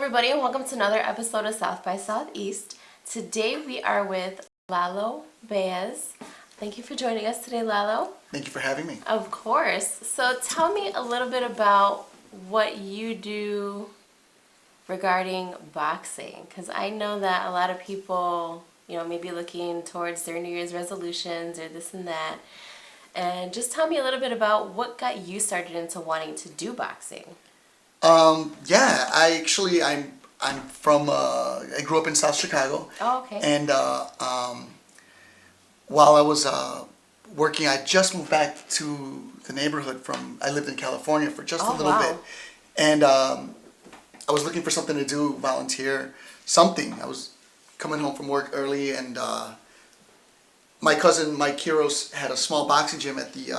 everybody, and welcome to another episode of South by Southeast. Today we are with Lalo Beas. Thank you for joining us today, Lalo. Thank you for having me. Of course. So tell me a little bit about what you do regarding boxing, because I know that a lot of people, maybe looking towards their New Year's resolutions or this and that. And just tell me a little bit about what got you started into wanting to do boxing. I'm from, I grew up in South Chicago. Oh, okay. And while I was working, I just moved back to the neighborhood I lived in California for just a little bit. And I was looking for something to do, volunteer, something. I was coming home from work early, and my cousin Mike Kiros had a small boxing gym at the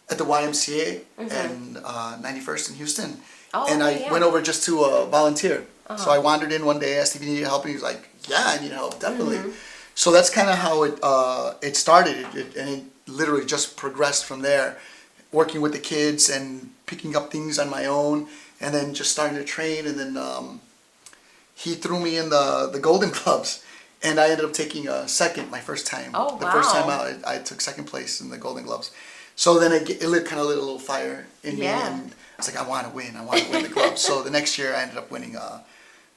YMCA in 91st in Houston. And I went over just to volunteer. So I wandered in one day, asked if he needed help, and he was like, "Yeah, I need help, definitely." So that's kind of how it started, and it literally just progressed from there, working with the kids and picking up things on my own, and then just starting to train. And then he threw me in the Golden Gloves, and I ended up taking second my first time. Oh, the first time out, I took second place in the Golden Gloves. So then it kind of lit a little fire in me, and I was like, I want to win the gloves. So the next year I ended up winning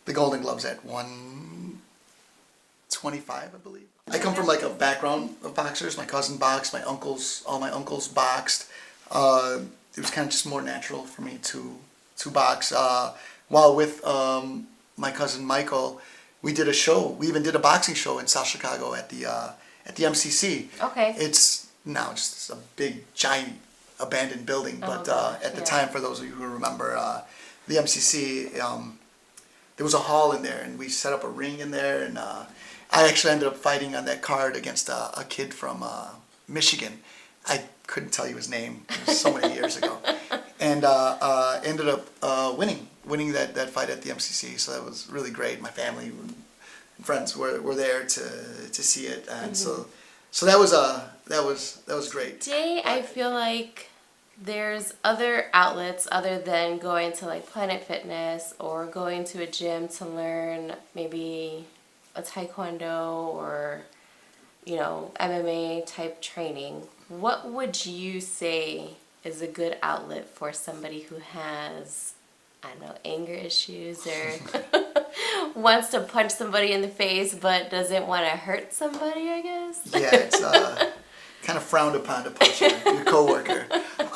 the Golden Gloves at 125, I believe. I come from like a background of boxers. My cousin boxed, all my uncles boxed. It was kind of just more natural for me to box. While with my cousin Michael, we did a show. We even did a boxing show in South Chicago at the MCC. Okay. It's now just a big, giant, abandoned building. But at the time, for those of you who remember, the MCC, there was a hall in there, and we set up a ring in there. And I actually ended up fighting on that card against a kid from Michigan. I couldn't tell you his name. It was so many years ago. And ended up winning that fight at the MCC. So that was really great. My family and friends were there to see it, and so that was great. Today, I feel like there's other outlets other than going to like Planet Fitness or going to a gym to learn maybe a taekwondo or MMA type training. What would you say is a good outlet for somebody who has, I don't know, anger issues or wants to punch somebody in the face but doesn't want to hurt somebody, I guess? Yeah, it's kind of frowned upon to punch your coworker.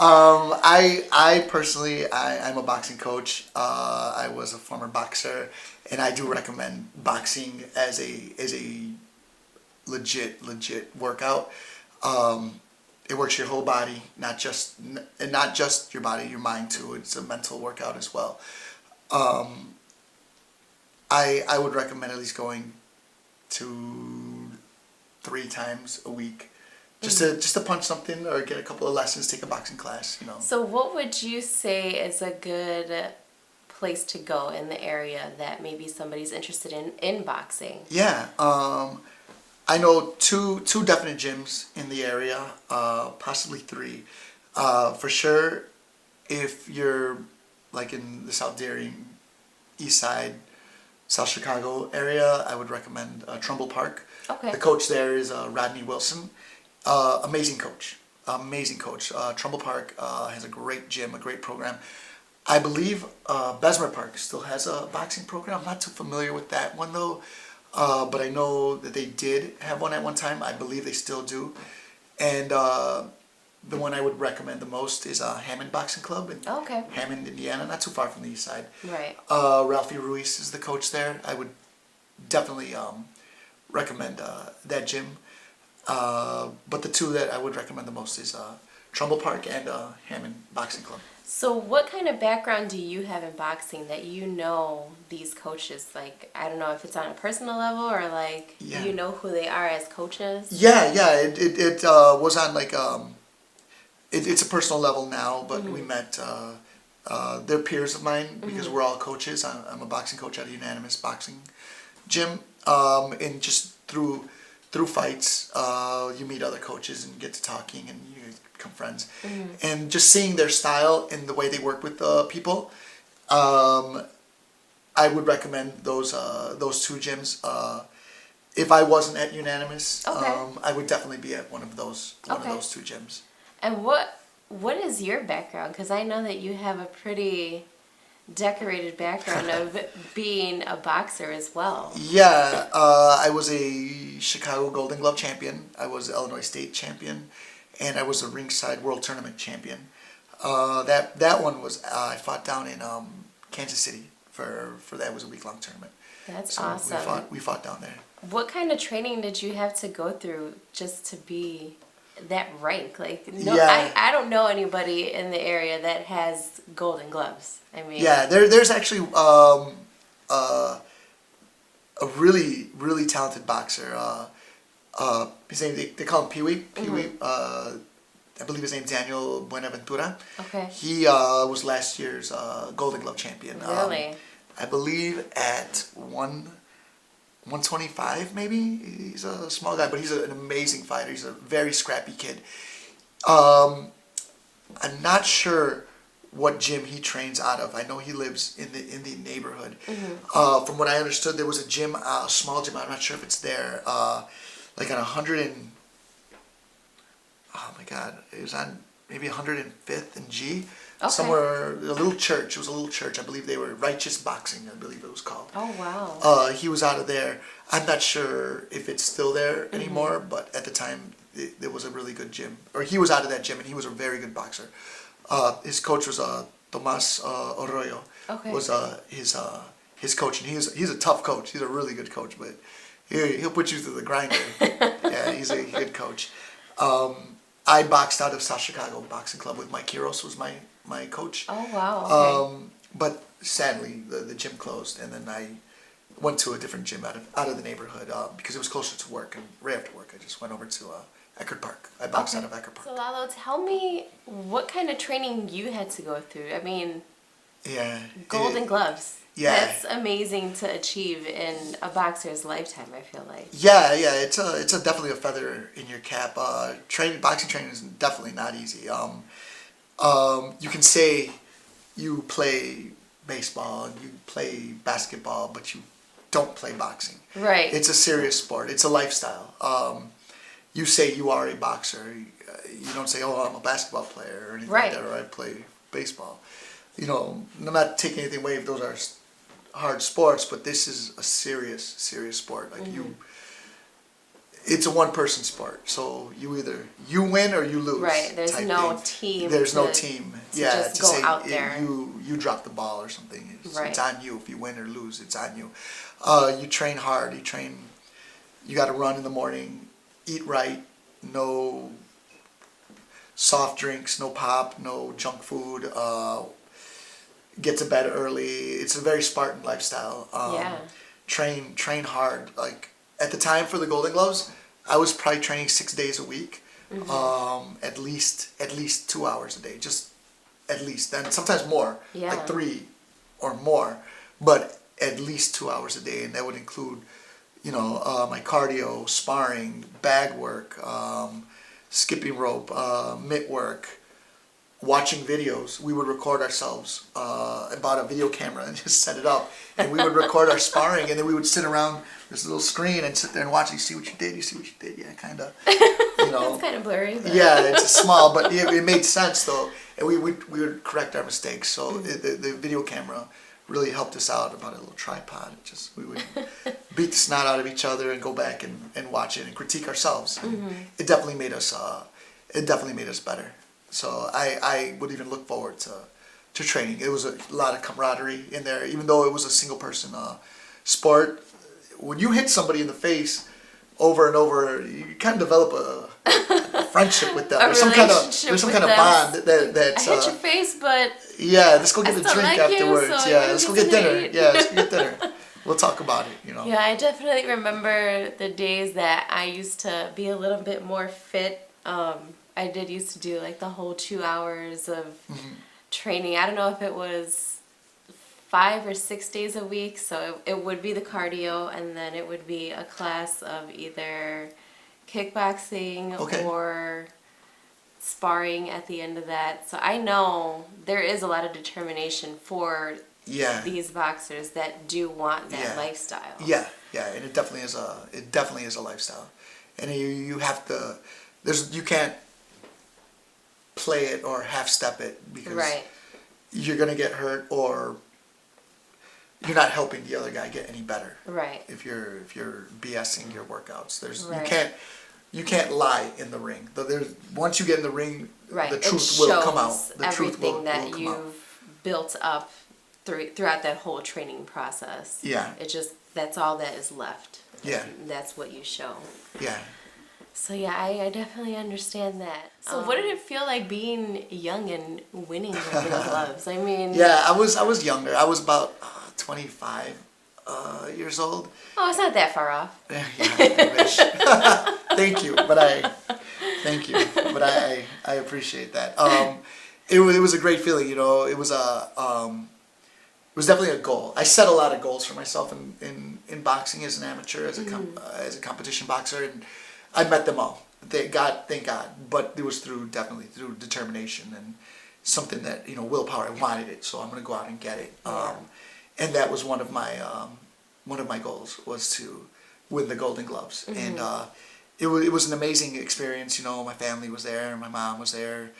I personally, I'm a boxing coach. I was a former boxer, and I do recommend boxing as a legit workout. It works your whole body, not just your body, your mind too. It's a mental workout as well. I would recommend at least going to 3 times a week, just to punch something or get a couple of lessons, take a boxing class. So what would you say is a good place to go in the area that maybe somebody's interested in boxing? Yeah. I know two definite gyms in the area, possibly 3. For sure, if you're like in the South Darien, East Side, South Chicago area, I would recommend Trumbull Park. Okay. The coach there is Rodney Wilson. Amazing coach. Trumbull Park has a great gym, a great program. I believe Bessemer Park still has a boxing program. I'm not too familiar with that one though. But I know that they did have one at one time. I believe they still do. And the one I would recommend the most is Hammond Boxing Club in Hammond, Indiana, not too far from the east side. Right. Ralphie Ruiz is the coach there. I would definitely recommend that gym. But the 2 that I would recommend the most is Trumbull Park and Hammond Boxing Club. So what kind of background do you have in boxing that these coaches? Like, I don't know if it's on a personal level or like you know who they are as coaches? Yeah. It was on like it's a personal level now, but we met. They're peers of mine because we're all coaches. I'm a boxing coach at a Unanimous Boxing Gym, and just through fights, you meet other coaches and get to talking, and you become friends. And just seeing their style and the way they work with people, I would recommend those two gyms. If I wasn't at Unanimous, Okay. I would definitely be at one of those Okay. two gyms. And what is your background? Because I know that you have a pretty decorated background of being a boxer as well. Yeah, I was a Chicago Golden Glove champion. I was Illinois State champion, and I was a ringside World Tournament champion. That one was I fought down in Kansas City for that was a week-long tournament. That's So awesome. we fought down there. What kind of training did you have to go through just to be that rank? Like, no, Yeah. I don't know anybody in the area that has golden gloves. I mean, Yeah, there's actually a really talented boxer. His name they call him Pee Wee. Pee Wee. I believe his name's Daniel Buenaventura. Okay. He was last year's Golden Glove champion. Really? I believe at 125 maybe. He's a small guy, but he's an amazing fighter. He's a very scrappy kid. I'm not sure what gym he trains out of. I know he lives in the neighborhood. From what I understood, there was a gym, a small gym. I'm not sure if it's there. Like on 100 and oh my God, it was on maybe 105th and G. Okay. Somewhere, a little church. It was a little church. I believe they were Righteous Boxing. I believe it was called. Oh, wow. He was out of there. I'm not sure if it's still there anymore, but at the time, it was a really good gym. Or he was out of that gym, and he was a very good boxer. His coach was Tomas Arroyo. Okay. Was his coach, and he's a tough coach. He's a really good coach, but he'll put you through the grinder. Yeah, he's a good coach. I boxed out of South Chicago Boxing Club with Mike Quiros was my coach. Oh, wow. Okay. But sadly, the gym closed, and then I went to a different gym out of the neighborhood because it was closer to work. And right after work, I just went over to Eckerd Park. I boxed out of Eckerd Park. So, Lalo, tell me what kind of training you had to go through. I mean, Yeah. golden gloves. Yeah. That's amazing to achieve in a boxer's lifetime, I feel like. Yeah. It's a definitely a feather in your cap. Boxing training is definitely not easy. You can say you play baseball and you play basketball, but you don't play boxing. Right. It's a serious sport. It's a lifestyle. You say you are a boxer. You don't say, "Oh, I'm a basketball player" or anything Right. like that, or I play baseball. You know, I'm not taking anything away if those are hard sports, but this is a serious sport. Like it's a one-person sport, so you win or you lose. Right. There's type no thing. team. There's no to- team. to Yeah, just to go say out there. you drop the ball or something. Right. It's on you if you win or lose. It's on you. You train hard. You got to run in the morning. Eat right. No soft drinks. No pop. No junk food. Get to bed early. It's a very Spartan lifestyle. Yeah. Train hard. Like at the time for the Golden Gloves, I was probably training 6 days a week, at least 2 hours a day, just at least. And sometimes more, Yeah. like 3 or more, but at least 2 hours a day, and that would include, my cardio, sparring, bag work, skipping rope, mitt work. Watching videos, we would record ourselves. I bought a video camera and just set it up, and we would record our sparring, and then we would sit around this little screen and sit there and watch. You see what you did. You see what you did. Yeah, kind of. It's kind of blurry. But. Yeah, it's small, but it made sense though, and we would correct our mistakes. So the video camera really helped us out. About a little tripod. We would beat the snot out of each other and go back and watch it and critique ourselves. It definitely made us. It definitely made us better. So I would even look forward to training. It was a lot of camaraderie in there, even though it was a single person sport. When you hit somebody in the face over and over, you kind of develop a friendship with them. There's some kind of bond that I hit your face, but yeah, let's go get a still drink like you, afterwards. so Yeah, you let's go get get to dinner. eat. Yeah, let's go get dinner. We'll talk about it. Yeah, I definitely remember the days that I used to be a little bit more fit. I did used to do like the whole 2 hours of training. I don't know if it was 5 or 6 days a week. So it would be the cardio, and then it would be a class of either kickboxing or sparring at the end of that. So I know there is a lot of determination for Yeah. these boxers that do want that Yeah. lifestyle. Yeah, and it definitely is a lifestyle, and you have to. You can't play it or half step it because Right. you're gonna get hurt or you're not helping the other guy get any better. Right. If you're BSing your workouts, Right. you can't lie in the ring. Once you get in the ring, Right. the truth it will come shows out. The truth everything will that come you've out. built up throughout that whole training process. Yeah. That's all that is left. Yeah. That's what you show. Yeah. So yeah, I definitely understand that. So what did it feel like being young and winning Golden Gloves? I mean, Yeah, I was younger. I was about 25 years old. oh, it's not that far off. Yeah, I wish. Thank you, but I appreciate that. It was a great feeling, you know. It was definitely a goal. I set a lot of goals for myself in boxing as an amateur, as a competition boxer, and I met them all. Thank God. But it was definitely through determination and something that, you know, willpower. I wanted it, so I'm gonna go out and get it. And that was one of my goals, was to win the Golden Gloves. And it was an amazing experience. You know, my family was there, my mom was there,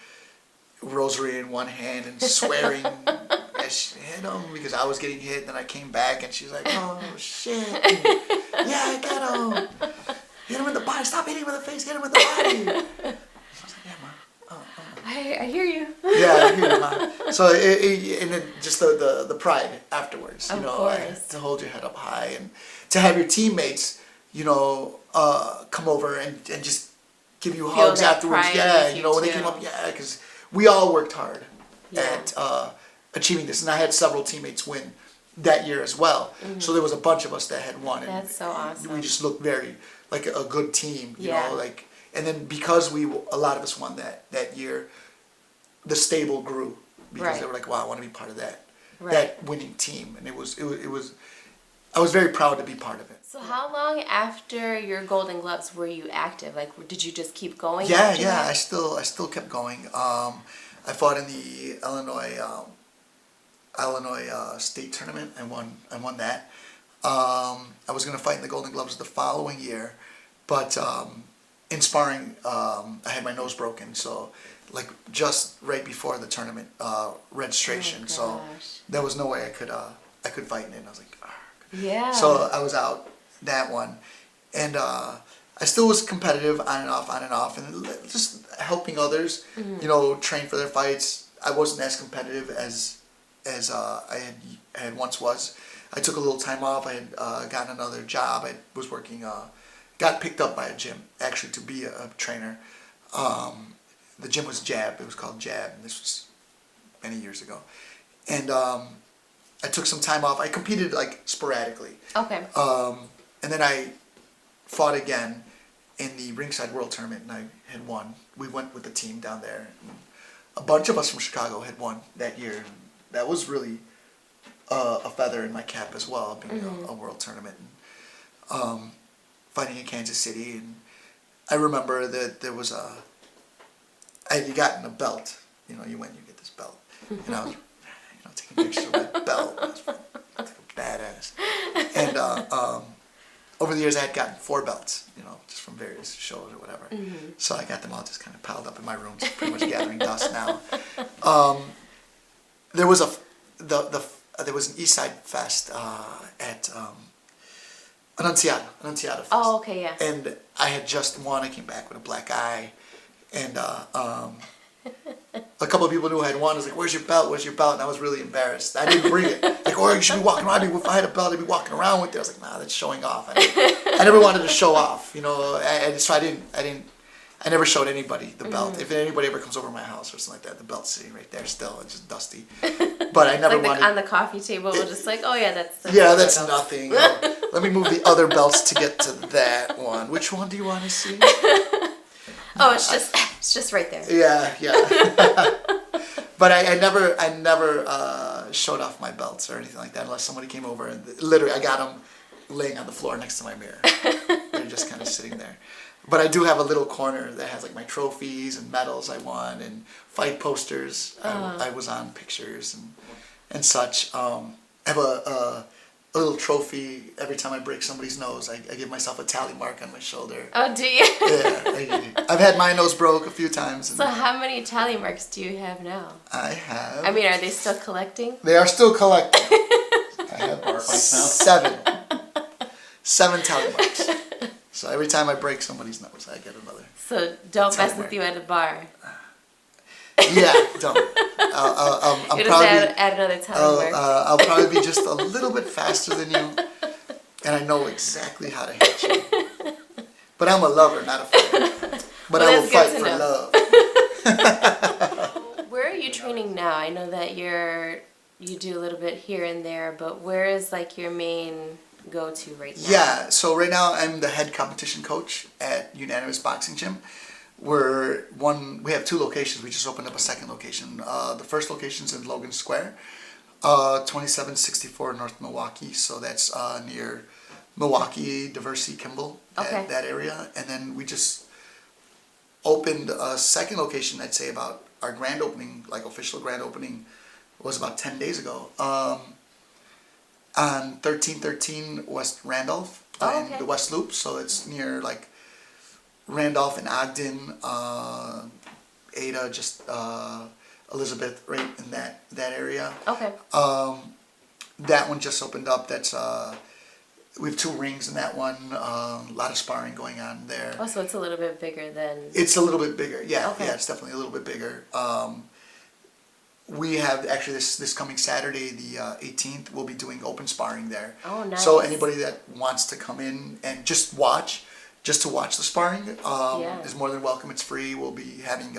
rosary in one hand and swearing as she hit him because I was getting hit. And then I came back and she's like, "Oh shit! And, yeah, I got him. Hit him in the body. Stop hitting him in the face. Hit him in the body." I was like, "Yeah, Mom. I hear you. Yeah, I hear you, Mom." So and then just the pride afterwards, you Of know, course. to hold your head up high and to have your teammates, you know, come over and just give you Feel hugs that afterwards. pride Yeah, with you you know, when they too. came up, yeah, because we all worked hard Yeah. at achieving this, and I had several teammates win that year as well. So there was a bunch of us that had won. And That's so awesome. We just looked very like a good team, you Yeah. know, like. And then because a lot of us won that year, the stable grew because Right. they were like, "Wow, I want to be part of that Right. that winning team," and it was. I was very proud to be part of it. So how long after your Golden Gloves were you active? Like, did you just keep going? Yeah, after yeah. that? I still kept going. I fought in the Illinois state tournament. I won that. I was gonna fight in the Golden Gloves the following year, but in sparring, I had my nose broken. So, like just right before the tournament registration, Oh, so gosh. there was no way I could fight in it. And I was like, "Argh." Yeah. So I was out that one, and I still was competitive on and off, and just helping others, you know, train for their fights. I wasn't as competitive as I had once was. I took a little time off. I had gotten another job. I was working. Got picked up by a gym actually to be a trainer. The gym was Jab. It was called Jab, and this was many years ago. And I took some time off. I competed like sporadically. Okay. And then I fought again in the Ringside World Tournament, and I had won. We went with the team down there. And a bunch of us from Chicago had won that year. And that was really a feather in my cap as well, being a world tournament. And, fighting in Kansas City, and I remember that there was I had gotten a belt. You know, you get this belt, and I was, you know, taking pictures of that belt. I was like a badass. And over the years, I had gotten 4 belts, you know, just from various shows or whatever. So I got them all just kind of piled up in my room, just pretty much gathering dust now. There was there was an East Side Fest at Annunziata Fest. Oh, okay, yeah. And I had just won. I came back with a black eye, and a couple of people knew I had won. I was like, "Where's your belt? Where's your belt?" And I was really embarrassed. I didn't bring it. Like, "Oh, you should be walking around. If I had a belt, I'd be walking around with it." I was like, "Nah, that's showing off." I never wanted to show off, you know. So I never showed anybody the belt. If anybody ever comes over to my house or something like that, the belt's sitting right there still. It's just dusty. But I never like wanted. on the coffee table, just like, oh yeah, that's belt. Nothing. Let me move the other belts to get to that one. Which one do you want to see? Oh, it's just right there. Yeah. But I never showed off my belts or anything like that unless somebody came over and literally I got them laying on the floor next to my mirror. They're just kind of sitting there. But I do have a little corner that has like my trophies and medals I won and fight posters. I was on pictures, and and such. I have a little trophy every time I break somebody's nose. I give myself a tally mark on my shoulder. Oh, do you? Yeah, I've had my nose broke a few times. So how many tally marks do you have now? I have. I mean, are they still collecting? They are still collecting. I have Bar fights now. 7 tally marks. So every time I break somebody's nose, I get another. So don't Tally mess with mark. you at a bar. Yeah, don't. I'm You just probably. add another tally mark. I'll probably be just a little bit faster than you, and I know exactly how to hit you. But I'm a lover, not a fighter. But Well, I will that's fight good for to love. Where are you training now? I know that you do a little bit here and there, but where is like your main go-to right now? Yeah, so right now I'm the head competition coach at Unanimous Boxing Gym. We have 2 locations. We just opened up a second location. The first location's in Logan Square, 2764 North Milwaukee. So that's near Milwaukee, Diversey, Kimball, that area. And then we just opened a second location. I'd say about our grand opening, like official grand opening, was about 10 days ago. On 1313 West Randolph in the West Loop. So it's near like Randolph and Ogden, Ada, just Elizabeth, right in that area. Okay. That one just opened up. That's we have 2 rings in that one. A lot of sparring going on there. Oh, so it's a little bit bigger than. It's a little bit bigger. Yeah, Okay. yeah, it's definitely a little bit bigger. We have actually this coming Saturday, the 18th, we'll be doing open sparring there. Oh, nice. So anybody that wants to come in and just to watch the sparring, is more than welcome. It's free. We'll be having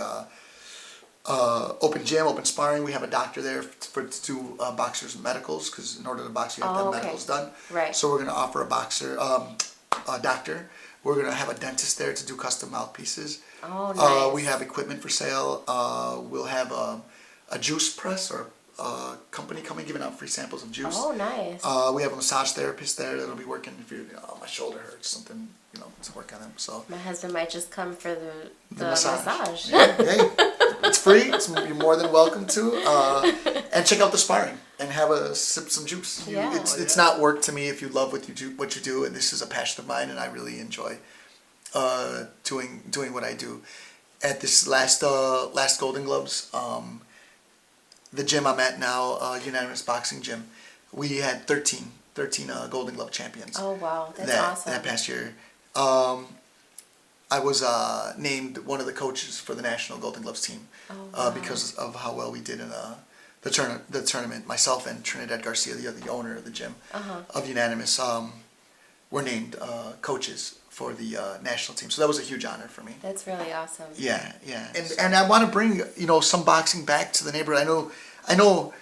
open gym, open sparring. We have a doctor there to do boxers' medicals, because in order to box, you have to have medicals done. Right. So we're going to offer a doctor. We're going to have a dentist there to do custom mouthpieces. Oh, nice. We have equipment for sale. We'll have a juice press or company coming giving out free samples of juice. Oh, nice. We have a massage therapist there that'll be working if my shoulder hurts, something, to work on them. So My husband might just come for the massage. massage. Yeah, hey, it's free. You're more than welcome to. And check out the sparring and have a sip some juice. Yeah. It's not work to me if you love what you do, and this is a passion of mine, and I really enjoy doing what I do. At this last Golden Gloves, the gym I'm at now, Unanimous Boxing Gym, we had 13 Golden Glove champions. Oh, wow. That's awesome. That past year. I was named one of the coaches for the National Golden Gloves team because of how well we did in the tournament. Myself and Trinidad Garcia, the owner of the gym of Unanimous, were named coaches for the national team. So that was a huge honor for me. That's really awesome. Yeah. And I want to bring some boxing back to the neighborhood. I know.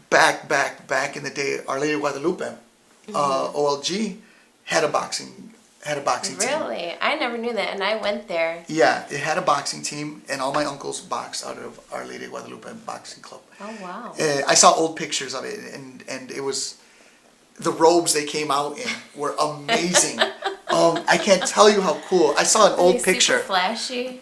Back in the day, Our Lady of Guadalupe, OLG had a boxing team. Really? I never knew that, and I went there. Yeah, it had a boxing team, and all my uncles boxed out of Our Lady of Guadalupe Boxing Club. Oh, wow. I saw old pictures of it, and it was, the robes they came out in were amazing. I can't tell you how cool. I saw an old picture. Super flashy.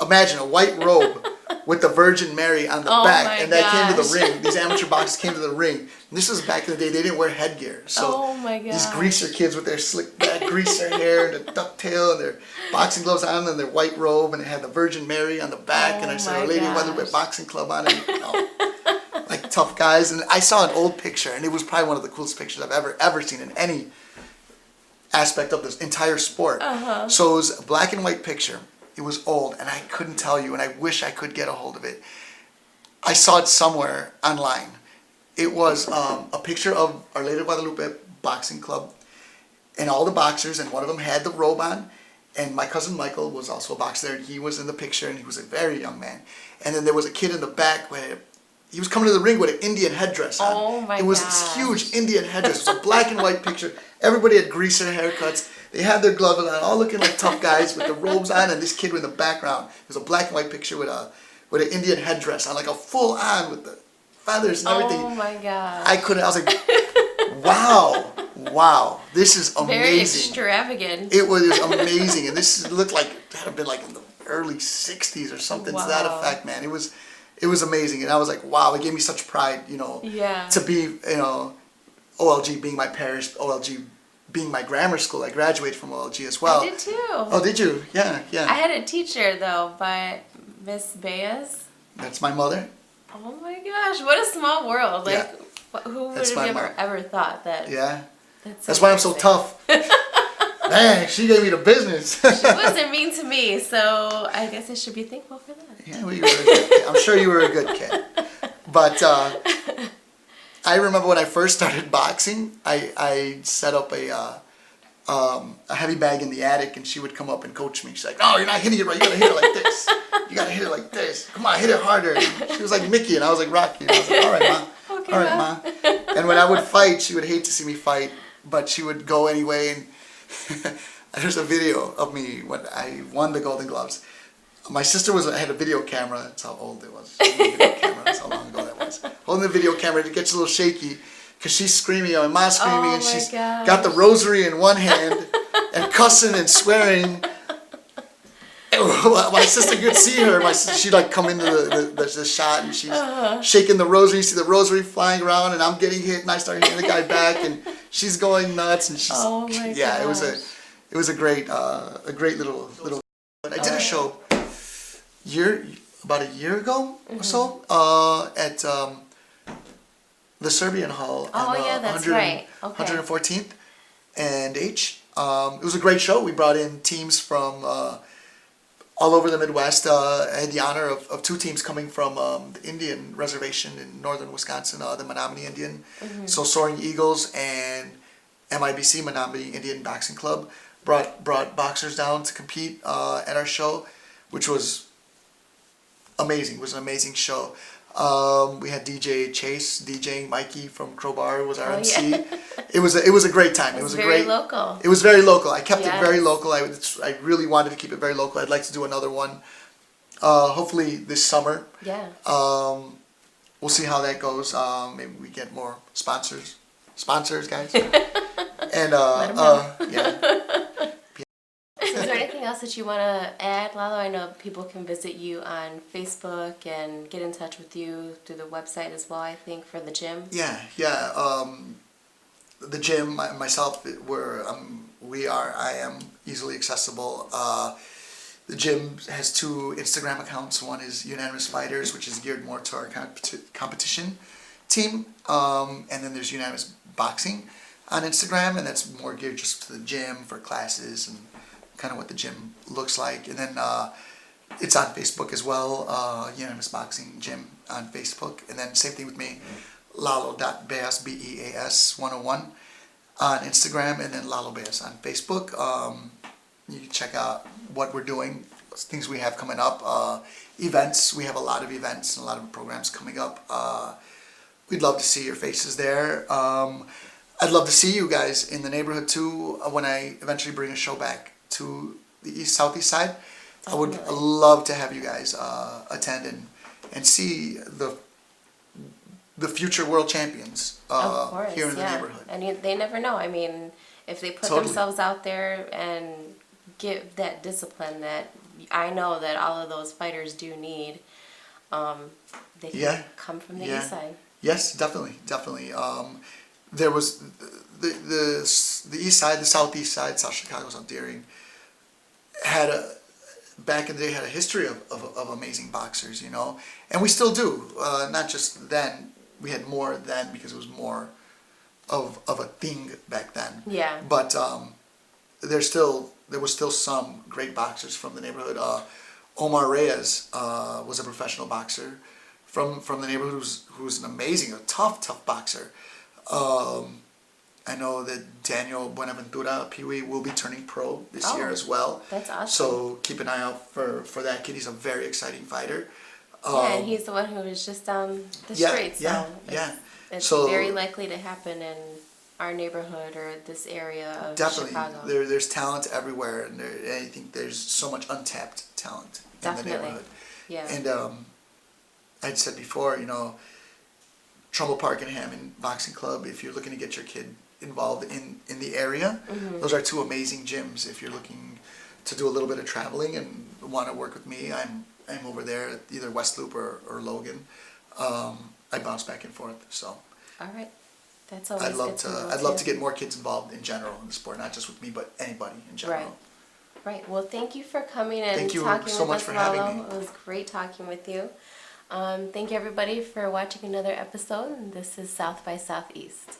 Imagine a white robe with the Virgin Mary on the back, and that came to the ring. These amateur boxers came to the ring. And this was back in the day; they didn't wear headgear. So these greaser kids with their slick back greaser hair and the ducktail and their boxing gloves on and their white robe, and it had the Virgin Mary on the back. And I said, "Our Lady of Guadalupe Boxing Club" on it. Like tough guys. And I saw an old picture, and it was probably one of the coolest pictures I've ever seen in any aspect of this entire sport. So it was a black and white picture. It was old, and I couldn't tell you, and I wish I could get a hold of it. I saw it somewhere online. It was a picture of Our Lady of Guadalupe Boxing Club, and all the boxers, and one of them had the robe on, and my cousin Michael was also a boxer there, and he was in the picture, and he was a very young man. And then there was a kid in the back where he was coming to the ring with an Indian headdress on. Oh my It was this huge Indian headdress. It was a black and white picture. Everybody had greaser haircuts. They had their gloves on, all looking like tough guys with the robes on, and this kid in the background. It was a black and white picture with an Indian headdress on, like a full on with the feathers and everything. Oh my god! I was like, wow, this is amazing. Very extravagant. It was amazing, and this looked like it had been like in the early '60s or something to that effect, man. It it was amazing. And I was like, wow, it gave me such pride, Yeah. to be, OLG being my parish, OLG being my grammar school. I graduated from OLG as well. I did too. Oh, did you? Yeah, yeah. I had a teacher though, by Miss Beas. That's my mother. Oh my gosh, what a small world! Like, who would That's have my ever thought that? Yeah. That's why I'm so tough. Man, she gave me the business. She wasn't mean to me, so I guess I should be thankful for that. Yeah, well, you were a good kid. I'm sure you were a good kid. But I remember when I first started boxing, I set up a heavy bag in the attic, and she would come up and coach me. She's like, "No, you're not hitting it right. You gotta hit it like this. You gotta hit it like this. Come on, hit it harder." And she was like Mickey, and I was like Rocky. And I was like, "All right, Ma. Okay, All right, Ma." And when I would fight, she would hate to see me fight, but she would go anyway. And there's a video of me when I won the Golden Gloves. My sister had a video camera. That's how old it was. She had a video camera. That's how long ago that was. Holding the video camera, it gets a little shaky because she's screaming, and Ma's screaming, and she's got the rosary in one hand and cussing and swearing. And my sister could see her. My sister, she'd like come into the shot, and she's shaking the rosary. You see the rosary flying around, and I'm getting hit, and I start hitting the guy back, and she's going nuts, and she's yeah. It was a great little. But I did a show about a year ago or so at the Serbian Hall. Oh, yeah, that's right. Okay. 114th and H. It was a great show. We brought in teams from all over the Midwest. I had the honor of two teams coming from the Indian reservation in northern Wisconsin, the Menominee Indian. So Soaring Eagles and MIBC, Menominee Indian Boxing Club, brought boxers down to compete at our show, which was amazing. It was an amazing show. We had DJ Chase, DJing Mikey from Crowbar was our MC. Yeah. It was a great time. It was very local. It was very local. I kept it Yes. very local. I really wanted to keep it very local. I'd like to do another one, hopefully this summer. Yeah. We'll see how that goes. Maybe we get more sponsors, guys. And Let 'em know. yeah. Is there anything else that you want to add, Lalo? I know people can visit you on Facebook and get in touch with you through the website as well, I think, for the gym. Yeah. The gym, myself, I am easily accessible. The gym has two Instagram accounts. One is Unanimous Fighters, which is geared more to our competition team. And then there's Unanimous Boxing on Instagram, and that's more geared just to the gym for classes and kind of what the gym looks like. And then it's on Facebook as well, Unanimous Boxing Gym on Facebook. And then same thing with me, Lalo.Beas, Beas 101 on Instagram, and then Lalo Beas on Facebook. You can check out what we're doing, things we have coming up, events. We have a lot of events and a lot of programs coming up. We'd love to see your faces there. I'd love to see you guys in the neighborhood too when I eventually bring a show back to the southeast side. Definitely. I would love to have you guys attend and see the future world champions here in the neighborhood. And they never know. I mean, if they put themselves out there and give that discipline that I know that all of those fighters do need, they can come from the east side. Yes, definitely. There was the east side, the southeast side, South Chicago, South Deering, back in the day had a history of amazing boxers, and we still do. Not just then, we had more then because it was more of a thing back then. Yeah. But there was still some great boxers from the neighborhood. Omar Reyes was a professional boxer from the neighborhood who's an amazing, a tough boxer. I know that Daniel Buenaventura, Pee-wee, will be turning pro this year as well. That's awesome. So keep an eye out for that kid. He's a very exciting fighter. And he's the one who was just down the street. So it's very likely to happen in our neighborhood or this area of Chicago. There's talent everywhere, and I think there's so much untapped talent in the neighborhood. Yeah. And I'd said before, Trumbull Park and Hammond Boxing Club, if you're looking to get your kid involved in the area, those are two amazing gyms. If you're looking to do a little bit of traveling and want to work with me, I'm I'm over there at either West Loop or Logan. I bounce back and forth. So All right. That's always good to know, I'd love too. to get more kids involved in general in the sport, not just with me, but anybody in general. Right. Right. Well, thank you for coming and Thank you talking so with much us, for having Lalo. me. It was great talking with you. Thank you, everybody, for watching another episode. This is South by Southeast.